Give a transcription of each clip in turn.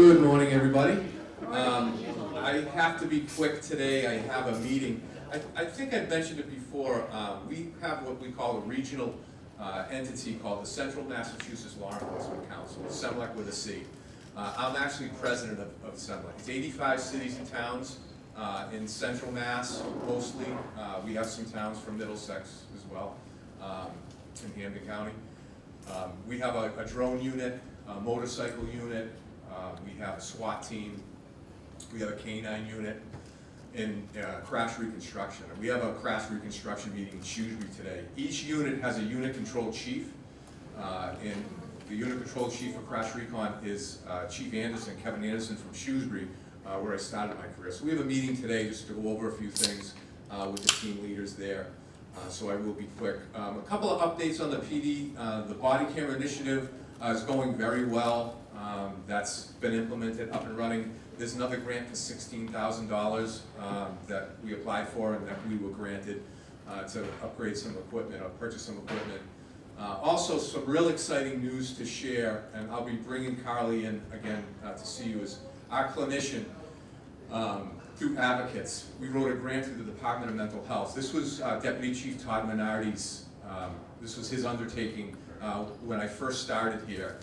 Good morning, everybody. I have to be quick today. I have a meeting. I think I mentioned it before. We have what we call a regional entity called the Central Massachusetts Law Enforcement Council, CEMLEC with a C. I'm actually president of CEMLEC. It's 85 cities and towns in central Mass, mostly. We have some towns from Middlesex as well, in Hampden County. We have a drone unit, a motorcycle unit, we have a SWAT team, we have a K-9 unit, and crash reconstruction. We have a crash reconstruction meeting in Shrewsbury today. Each unit has a unit control chief, and the unit control chief for crash recon is Chief Anderson, Kevin Anderson from Shrewsbury, where I started my career. So we have a meeting today just to go over a few things with the team leaders there. So I will be quick. A couple of updates on the PD. The body camera initiative is going very well. That's been implemented, up and running. There's another grant for $16,000 that we applied for and that we were granted to upgrade some equipment or purchase some equipment. Also, some real exciting news to share, and I'll be bringing Carly in again to see you, is our clinician. Through advocates, we wrote a grant through the Department of Mental Health. This was Deputy Chief Todd Menardi's, this was his undertaking when I first started here.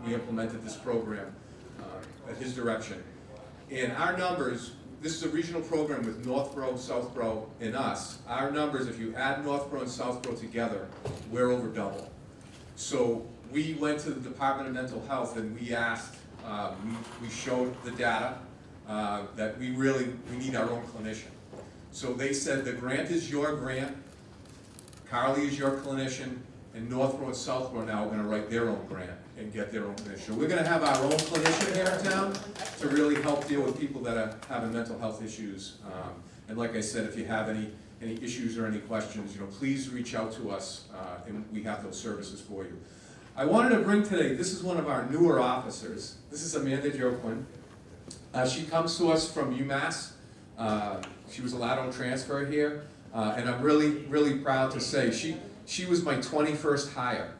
We implemented this program at his direction. And our numbers, this is a regional program with Northborough, Southborough, and us. Our numbers, if you add Northborough and Southborough together, we're over double. So we went to the Department of Mental Health and we asked, we showed the data, that we need our own clinician. So they said the grant is your grant, Carly is your clinician, and Northborough and Southborough now are going to write their own grant and get their own clinician. We're going to have our own clinician here in town to really help deal with people that are having mental health issues. And like I said, if you have any issues or any questions, please reach out to us, and we have those services for you. I wanted to bring today, this is one of our newer officers. This is Amanda Joquin. She comes to us from UMass. She was a lateral transfer here, and I'm really proud to say she was my 21st hire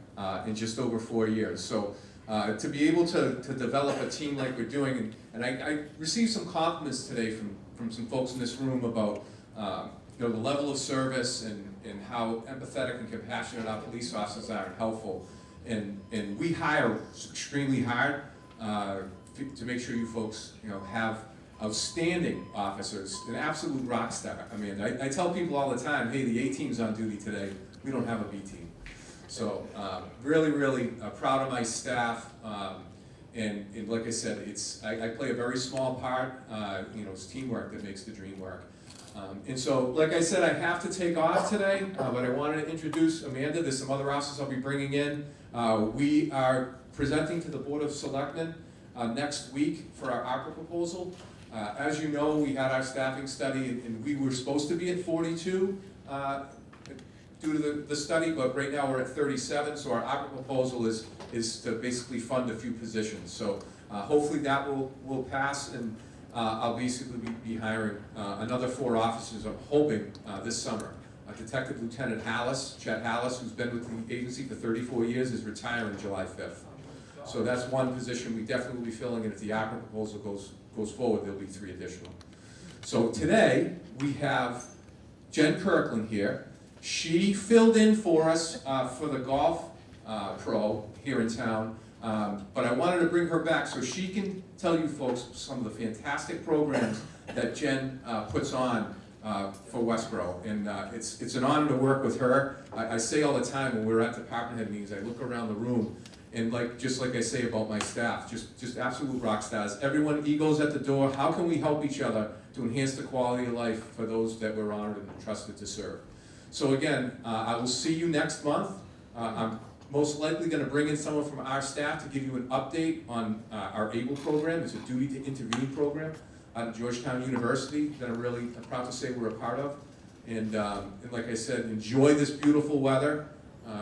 in just over 4 years. So to be able to develop a team like we're doing, and I received some compliments today from some folks in this room about the level of service and how empathetic and compassionate our police officers are and helpful. And we hire extremely hard to make sure you folks have outstanding officers, an absolute rock star. I mean, I tell people all the time, hey, the A team's on duty today. We don't have a B team. So really proud of my staff. And like I said, I play a very small part. It's teamwork that makes the dream work. And so, like I said, I have to take off today, but I wanted to introduce Amanda. There's some other officers I'll be bringing in. We are presenting to the Board of Selectmen next week for our ARPA proposal. As you know, we had our staffing study, and we were supposed to be at 42 due to the study, but right now we're at 37, so our ARPA proposal is to basically fund a few positions. So hopefully that will pass, and I'll basically be hiring another 4 officers, I'm hoping, this summer. Detective Lieutenant Chet Hallis, who's been with the agency for 34 years, is retiring July 5th. So that's one position we definitely will be filling, and if the ARPA proposal goes forward, there'll be 3 additional. So today, we have Jen Kirkland here. She filled in for us for the golf pro here in town, but I wanted to bring her back so she can tell you folks some of the fantastic programs that Jen puts on for Westboro, and it's an honor to work with her. I say all the time when we're at department head meetings, I look around the room, and just like I say about my staff, just absolute rock stars. Everyone, egos at the door. How can we help each other to enhance the quality of life for those that we're honored and trusted to serve? So again, I will see you next month. I'm most likely going to bring in someone from our staff to give you an update on our ABLE program. It's a duty to intervene program out of Georgetown University that I'm really proud to say we're a part of. And like I said, enjoy this beautiful weather.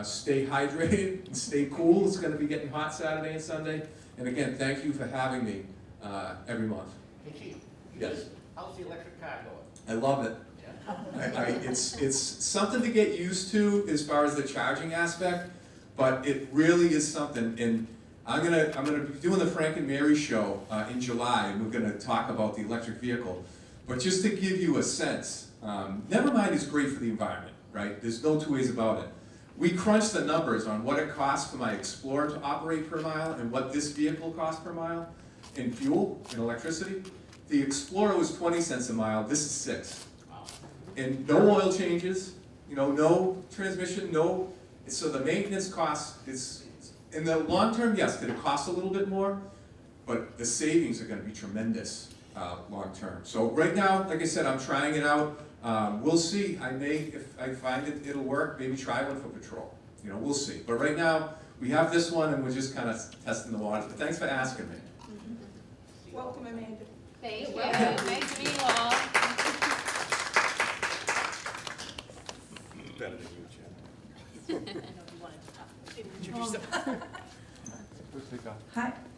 Stay hydrated and stay cool. It's going to be getting hot Saturday and Sunday. And again, thank you for having me every month. Hey Chief, Yes. How's the electric car going? I love it. It's something to get used to as far as the charging aspect, but it really is something. And I'm gonna be doing the Frank and Mary show in July, and we're gonna talk about the electric vehicle. But just to give you a sense, Nevermind is great for the environment, right? There's no two ways about it. We crunched the numbers on what it costs for my Explorer to operate per mile and what this vehicle costs per mile in fuel and electricity. The Explorer was 20 cents a mile, this is 6. And no oil changes, no transmission, so the maintenance cost is, in the long term, yes, did it cost a little bit more? But the savings are gonna be tremendous long term. So right now, like I said, I'm trying it out. We'll see, I may, if I find it'll work, maybe try one for patrol. We'll see. But right now, we have this one and we're just kind of testing the waters. But thanks for asking me. Welcome, Amanda. Thank you. Nice to meet you all. Better than you, Jen.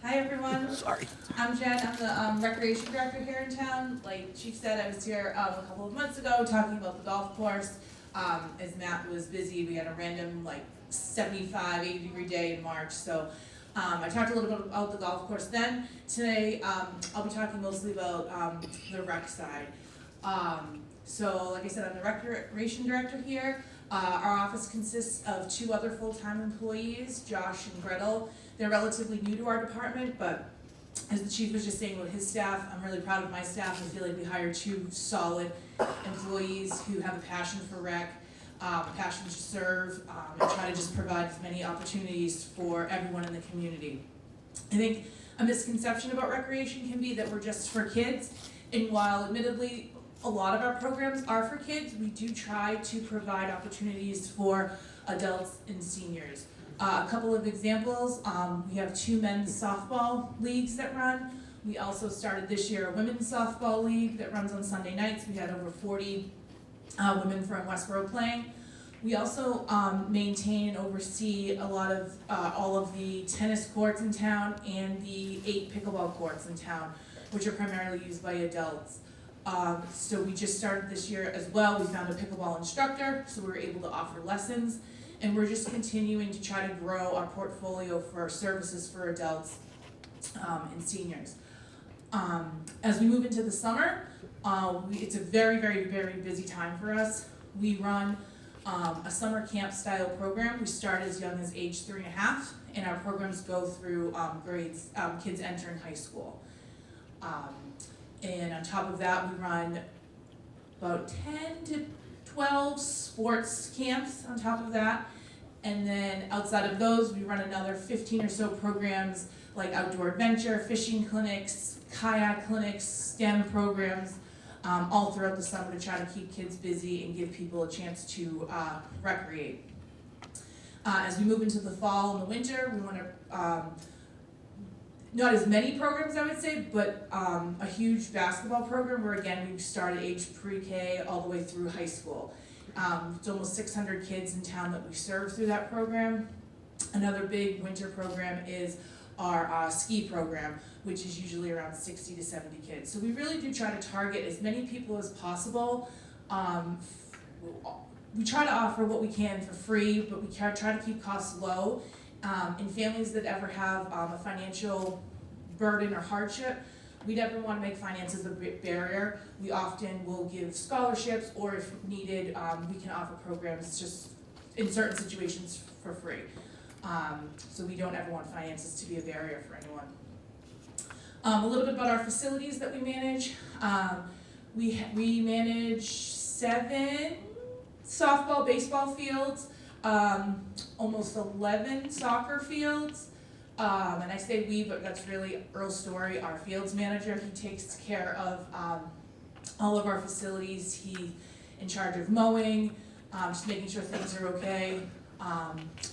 Hi everyone. Sorry. I'm Jen. I'm the recreation director here in town. Like Chief said, I was here a couple of months ago talking about the golf course. As Matt was busy, we had a random 75, 80-degree day in March. So I talked a little bit about the golf course then. Today I'll be talking mostly about the rec side. So like I said, I'm the recreation director here. Our office consists of 2 other full-time employees, Josh and Gretel. They're relatively new to our department, but as the chief was just saying with his staff, I'm really proud of my staff. I feel like we hired 2 solid employees who have a passion for rec, a passion to serve, and try to just provide as many opportunities for everyone in the community. I think a misconception about recreation can be that we're just for kids, and while admittedly a lot of our programs are for kids, we do try to provide opportunities for adults and seniors. A couple of examples, we have 2 men's softball leagues that run. We also started this year a women's softball league that runs on Sunday nights. We had over 40 women from Westboro playing. We also maintain and oversee a lot of all of the tennis courts in town and the 8 pickleball courts in town, which are primarily used by adults. So we just started this year as well. We found a pickleball instructor, so we were able to offer lessons. And we're just continuing to try to grow our portfolio for services for adults and seniors. As we move into the summer, it's a very, very, very busy time for us. We run a summer camp style program. We start as young as age 3.5, and our programs go through grades, kids entering high school. And on top of that, we run about 10 to 12 sports camps on top of that. And then outside of those, we run another 15 or so programs like outdoor adventure, fishing clinics, kayak clinics, STEM programs, all throughout the summer to try to keep kids busy and give people a chance to recreate. As we move into the fall and the winter, we want to not as many programs, I would say, but a huge basketball program where, again, we started age pre-K all the way through high school. It's almost 600 kids in town that we serve through that program. Another big winter program is our ski program, which is usually around 60 to 70 kids. So we really do try to target as many people as possible. We try to offer what we can for free, but we try to keep costs low. In families that ever have a financial burden or hardship, we never want to make finances a barrier. We often will give scholarships, or if needed, we can offer programs just in certain situations for free. So we don't ever want finances to be a barrier for anyone. A little bit about our facilities that we manage. We manage 7 softball, baseball fields, almost 11 soccer fields, and I say we, but that's really Earl Story, our fields manager. He takes care of all of our facilities. He's in charge of mowing, just making sure things are okay.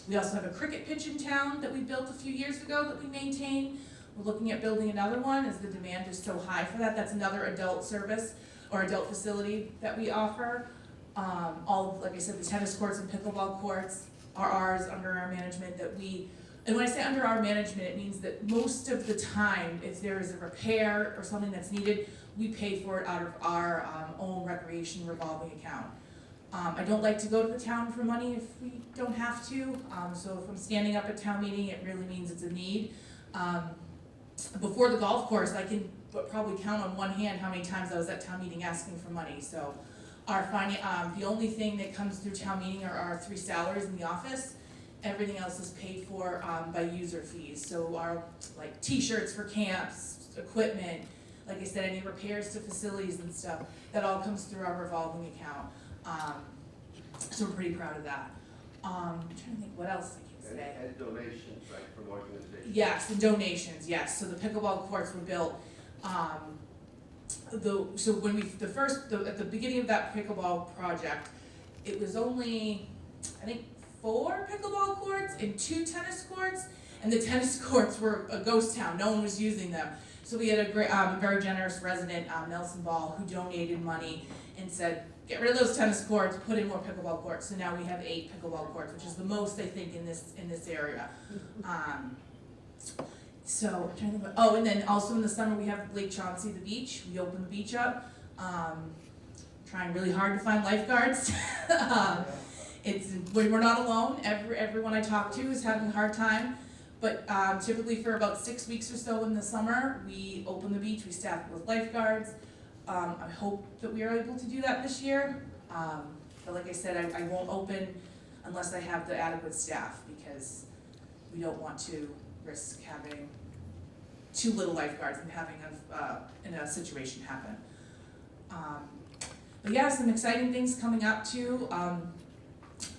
We also have a cricket pitch in town that we built a few years ago that we maintain. We're looking at building another one as the demand is so high for that. That's another adult service or adult facility that we offer. Like I said, the tennis courts and pickleball courts are ours under our management and when I say under our management, it means that most of the time, if there is a repair or something that's needed, we pay for it out of our own recreation revolving account. I don't like to go to the town for money if we don't have to, so if I'm standing up at town meeting, it really means it's a need. Before the golf course, I can probably count on one hand how many times I was at town meeting asking for money, so the only thing that comes through town meeting are our 3 salaries in the office. Everything else is paid for by user fees, so our like t-shirts for camps, equipment, like I said, any repairs to facilities and stuff, that all comes through our revolving account. So we're pretty proud of that. I'm trying to think what else I can say. And donations, right, from organizations? Yes, and donations, yes, so the pickleball courts were built, so when at the beginning of that pickleball project, it was only, I think, 4 pickleball courts and 2 tennis courts, and the tennis courts were a ghost town, no one was using them. So we had a great, very generous resident, Nelson Ball, who donated money and said, get rid of those tennis courts, put in more pickleball courts. So now we have 8 pickleball courts, which is the most, I think, in this area. So I'm trying to think about, and then also in the summer we have Lake Chauncey, the beach. We open the beach up. Trying really hard to find lifeguards. We're not alone. Everyone I talk to is having a hard time. But typically for about 6 weeks or so in the summer, we open the beach, we staff it with lifeguards. I hope that we are able to do that this year. But like I said, I won't open unless I have the adequate staff, because we don't want to risk having too little lifeguards and having a situation happen. But yeah, some exciting things coming up too.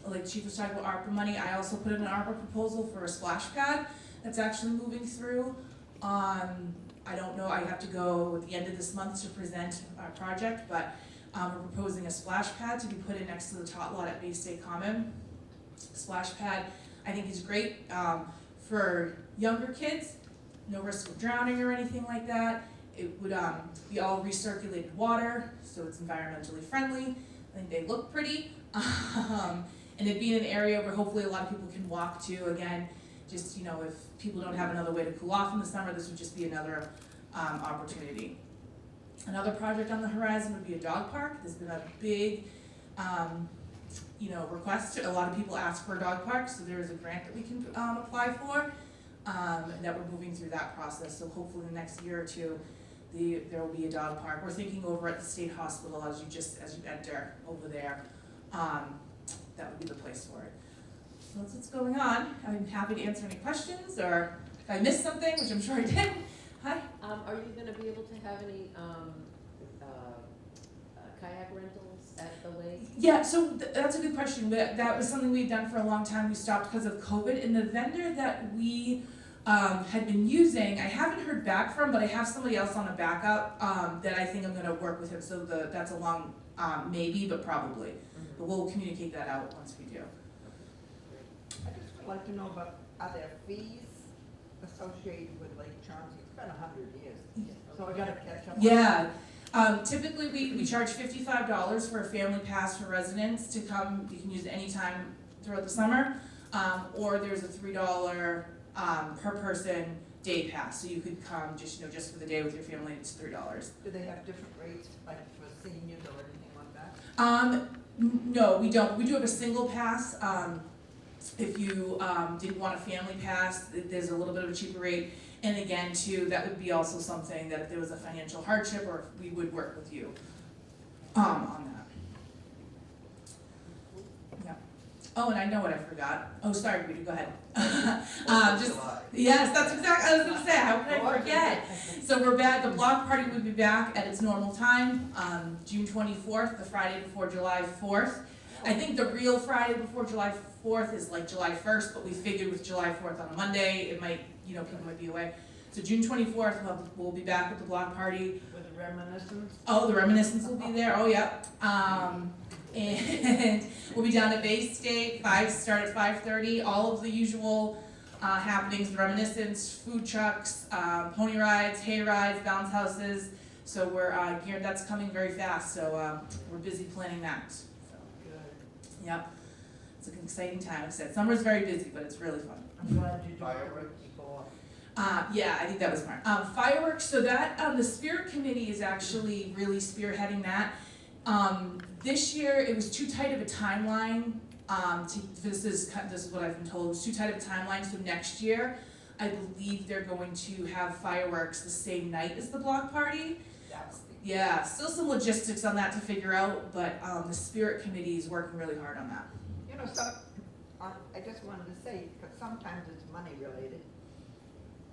Like Chief was talking about ARPA money, I also put in an ARPA proposal for a splash pad that's actually moving through. I don't know, I have to go at the end of this month to present our project, but we're proposing a splash pad to be put in next to the tot lot at Bay State Common. Splash pad, I think, is great for younger kids, no risk of drowning or anything like that. It would be all recirculated water, so it's environmentally friendly. I think they look pretty. And it'd be in an area where hopefully a lot of people can walk to. Again, just, if people don't have another way to cool off in the summer, this would just be another opportunity. Another project on the horizon would be a dog park. There's been a big, request. A lot of people ask for a dog park, so there is a grant that we can apply for, and that we're moving through that process. So hopefully in the next year or two, there will be a dog park. We're thinking over at the state hospital as you enter over there. That would be the place for it. So that's what's going on. I'm happy to answer any questions, or if I missed something, which I'm sure I did. Hi. Are you gonna be able to have any, kayak rentals at the lake? Yeah, so that's a good question. That was something we'd done for a long time. We stopped because of COVID, and the vendor that we had been using, I haven't heard back from, but I have somebody else on a backup that I think I'm gonna work with him. So that's a long maybe, but probably. But we'll communicate that out once we do. I just would like to know about, are there fees associated with Lake Chauncey? It's been 100 years, so I gotta catch up. Yeah, typically we charge $55 for a family pass for residents to come. You can use it anytime throughout the summer, or there's a $3 per person day pass, so you could come just for the day with your family. It's $3. Do they have different rates, like for seniors or anything like that? No, we don't. We do have a single pass. If you didn't want a family pass, there's a little bit of a cheaper rate. And again, too, that would be also something that if there was a financial hardship, or if we would work with you on that. Yeah. Oh, and I know what I forgot. Oh, sorry, Rita, go ahead. Yes, that's exactly. I was going to say, how could I forget? So we're back. The block party would be back at its normal time, June 24th, the Friday before July 4th. I think the real Friday before July 4th is like July 1st, but we figured with July 4th on a Monday, it might, people might be away. So June 24th, we'll be back with the block party. With the reminiscence? Oh, the reminiscence will be there. Oh, yeah. And we'll be down at Bay State. Start at 5:30. All of the usual happenings: the reminiscence, food trucks, pony rides, hay rides, bounce houses. So we're geared. That's coming very fast. So we're busy planning that. So, Good. yep, it's an exciting time. Like I said, summer's very busy, but it's really fun. I'm glad you did Fireworks? before. Yeah, I think that was smart. Fireworks. So that the Spirit Committee is actually really spearheading that. This year, it was too tight of a timeline, this is what I've been told, it was too tight of a timeline, so next year, I believe they're going to have fireworks the same night as the block party. That would be- Yeah, still some logistics on that to figure out, but, the spirit committee is working really hard on that. You know, I just wanted to say, because sometimes it's money related,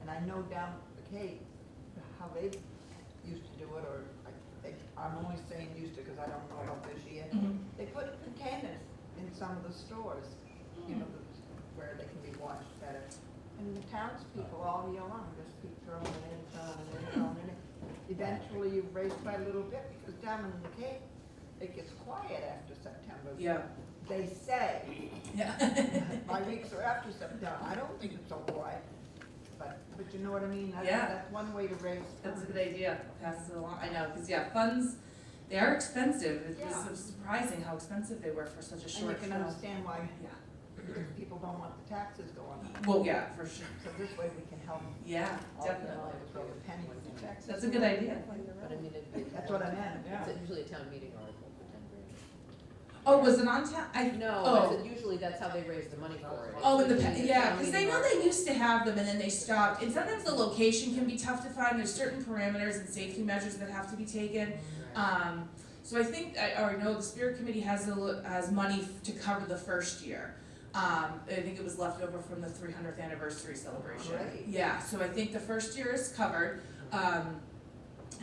and I know down the Cape, how they used to do it, or I'm only saying used to because I don't know about this year. They put containers in some of the stores, you know, where they can be washed better. And the townspeople all year long just keep throwing it in, throwing it in, throwing it in. Eventually you raise by a little bit, because down in the Cape, it gets quiet after September. Yeah. They say. Yeah. My weeks are after September. I don't think it's so quiet, but you know what I mean? Yeah. That's one way to raise That's a funds. good idea, pass it along, I know, cause yeah, funds, they are expensive, it Yeah. was surprising how expensive they were for such a And short you show. can understand why Yeah, people don't want the taxes going up. well, yeah, for sure, So this way we can help yeah, all definitely, throw a penny in the taxes. that's a good idea. But I mean, That's what I meant, yeah. It's usually a town meeting article for 10 Oh, was it on town, grand. No, Oh. I said usually that's how they raise the money for it. Oh, in the, Usually yeah, town cause I meeting know they article. used to have them and then they stopped, and sometimes the location can be tough to find, there's certain parameters and safety measures that have to be taken. So I think, I already know the spirit committee has money to cover the first year. I think it was left over from the 300th anniversary celebration. Great. Yeah, so I think the first year is covered. And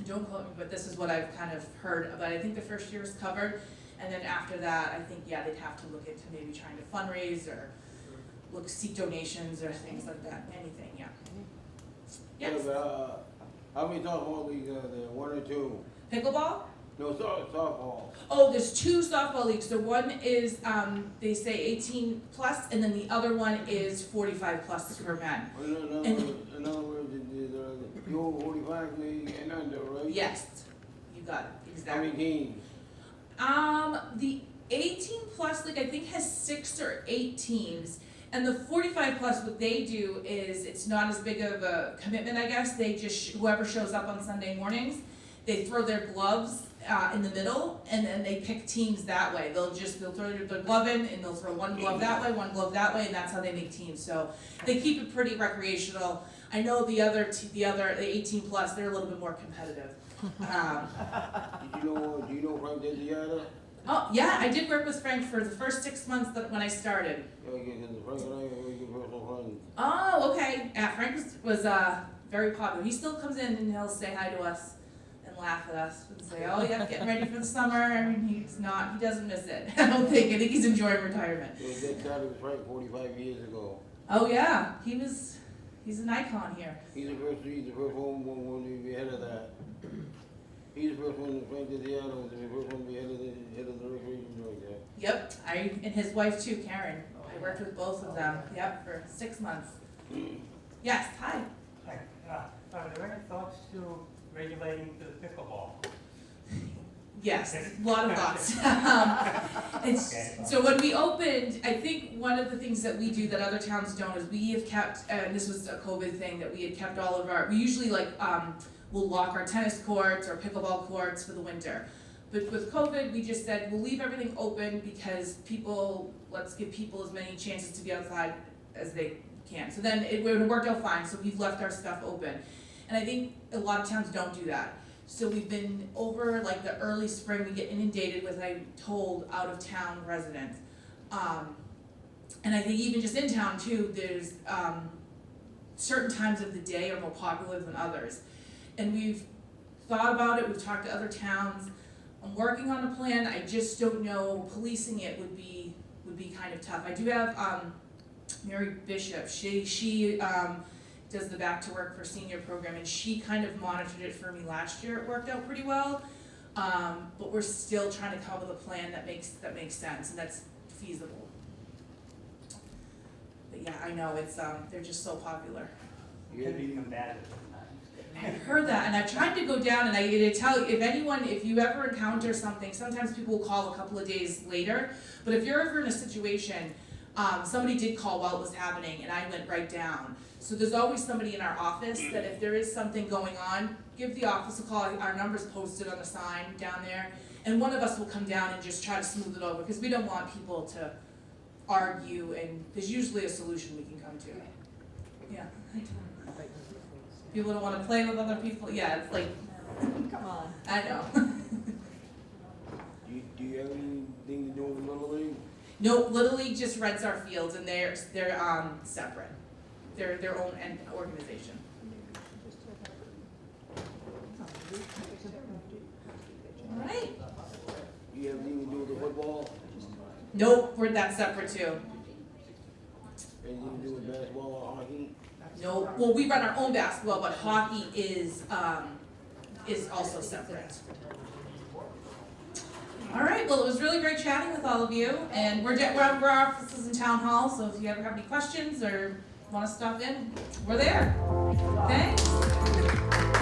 don't quote me, but this is what I've kind of heard, but I think the first year is covered. And then after that, I think, yeah, they'd have to look into maybe trying to fundraise or seek donations or things like that, anything, yeah. Yes, How many softball leagues are there? One or two? pickleball? No, softball. Oh, there's two softball leagues. So one is, they say 18 plus, and then the other one is 45 plus for men. In other words, the old 45 league and under, right? Yes, you got it, How exactly. many teams? The 18 plus league I think has 6 or 8 teams, and the 45 plus, what they do is, it's not as big of a commitment, I guess. They just, whoever shows up on Sunday mornings, they throw their gloves in the middle, and then they pick teams that way. They'll throw their glove in, and they'll throw one glove that way, one glove that way, and that's how they make teams. So they keep it pretty recreational. I know the 18 plus, they're a little bit more competitive. Do you know Frank Desiata? Oh, yeah, I did work with Frank for the first 6 months when I started. Yeah, because Frank and I are very good personal friends. Oh, okay. Yeah, Frank was very popular. He still comes in and he'll say hi to us and laugh at us and say, oh, yeah, getting ready for the summer. I mean, he doesn't miss it. I think he's enjoying retirement. Yeah, that started with Frank 45 years ago. Oh, yeah, he's an icon here. He's the first one to be head of that. He's the first one, Frank Desiata was the first one to be head of the recreation joint there. Yep, and his wife too, Karen. I worked with both of them, yep, for 6 months. Yes, hi. Hi, are there any thoughts to regulating the pickleball? Yes, a lot of thoughts. So when we opened, I think one of the things that we do that other towns don't is we have kept, and this was a COVID thing, that we had kept all of our, we usually we'll lock our tennis courts or pickleball courts for the winter. But with COVID, we just said, we'll leave everything open because let's give people as many chances to be outside as they can. So then it worked out fine, so we've left our stuff open. And I think a lot of towns don't do that. So we've been over the early spring, we get inundated with, I'm told, out of town residents. And I think even just in town too, there's certain times of the day are more popular than others. And we've thought about it, we've talked to other towns. I'm working on a plan, I just don't know, policing it would be kind of tough. I do have Mary Bishop, she does the Back to Work for Senior program, and she kind of monitored it for me last year. It worked out pretty well, but we're still trying to come up with a plan that makes sense and that's feasible. But yeah, I know they're just so popular. Can be combative. I've heard that, and I've tried to go down, and I tell you, if you ever encounter something, sometimes people will call a couple of days later, but if you're ever in a situation, somebody did call while it was happening, and I went right down. So there's always somebody in our office that if there is something going on, give the office a call. Our number's posted on the sign down there, and one of us will come down and just try to smooth it over, because we don't want people to argue, and there's usually a solution we can come to. Yeah. People don't wanna play with other people, yeah, it's like, Come on. I know. Do you have anything to do with Little League? No, Little League just rents our fields, and they're separate. They're their own organization. All right. Do you have anything to do with the football? Nope, we're that separate too. Anything to do with basketball or hockey? Nope, well, we run our own basketball, but hockey is also separate. All right, well, it was really great chatting with all of you, and we're our offices in Town Hall, so if you ever have any questions or wanna stop in, we're there. Thanks.